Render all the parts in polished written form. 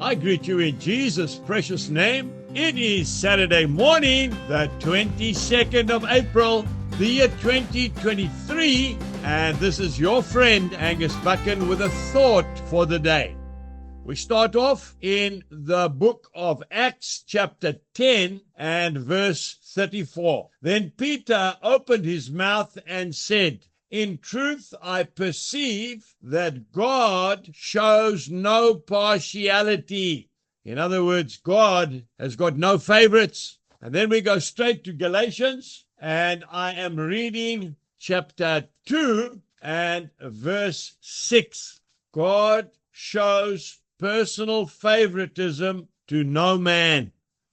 I greet you in Jesus' precious name. It is Saturday morning, the 22nd of April, the year 2023, and this is your friend Angus Buchan with a thought for the day. We start off in the book of Acts, chapter 10 and verse 34. Then Peter opened his mouth and said, "In truth, I perceive that God shows no partiality." In other words, God has got no favorites. And then we go straight to Galatians, and I am reading chapter 2 and verse 6. God shows personal favoritism to no man.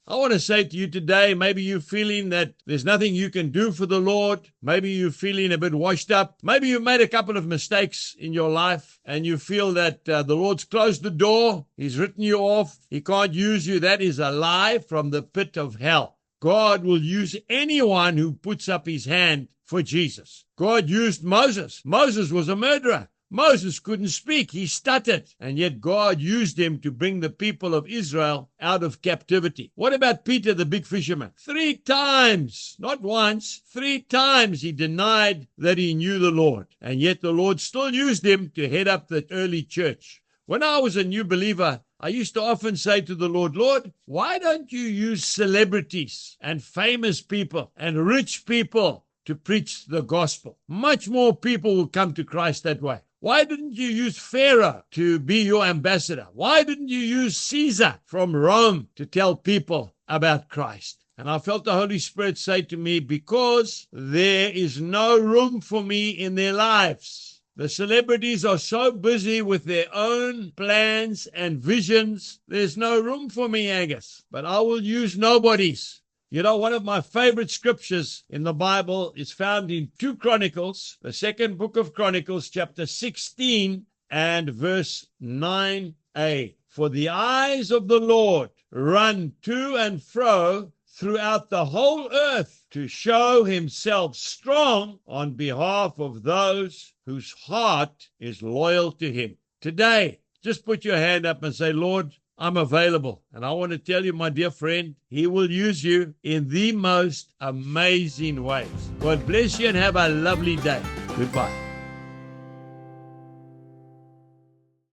I want to say to you today, maybe you're feeling that there's nothing you can do for the Lord. Maybe you're feeling a bit washed up. Maybe you've made a couple of mistakes in your life and you feel that the Lord's closed the door. He's written you off. He can't use you. That is a lie from the pit of hell. God will use anyone who puts up his hand for Jesus. God used Moses. Moses was a murderer. Moses couldn't speak. He stuttered. And yet God used him to bring the people of Israel out of captivity. What about Peter, the big fisherman? 3 times, not once, 3 times he denied that he knew the Lord. And yet the Lord still used him to head up the early church. When I was a new believer, I used to often say to the Lord, "Lord, why don't you use celebrities and famous people and rich people to preach the gospel? Much more people will come to Christ that way. Why didn't you use Pharaoh to be your ambassador? Why didn't you use Caesar from Rome to tell people about Christ?" And I felt the Holy Spirit say to me, because there is no room for me in their lives. The celebrities are so busy with their own plans and visions. There's no room for me, Angus. But I will use nobodies. You know, one of my favorite scriptures in the Bible is found in 2 Chronicles, the second book of Chronicles, chapter 16 and verse 9a. "For the eyes of the Lord run to and fro throughout the whole earth to show himself strong on behalf of those whose heart is loyal to him." Today, just put your hand up and say, "Lord, I'm available." And I want to tell you, my dear friend, he will use you in the most amazing ways. God bless you and have a lovely day. Goodbye.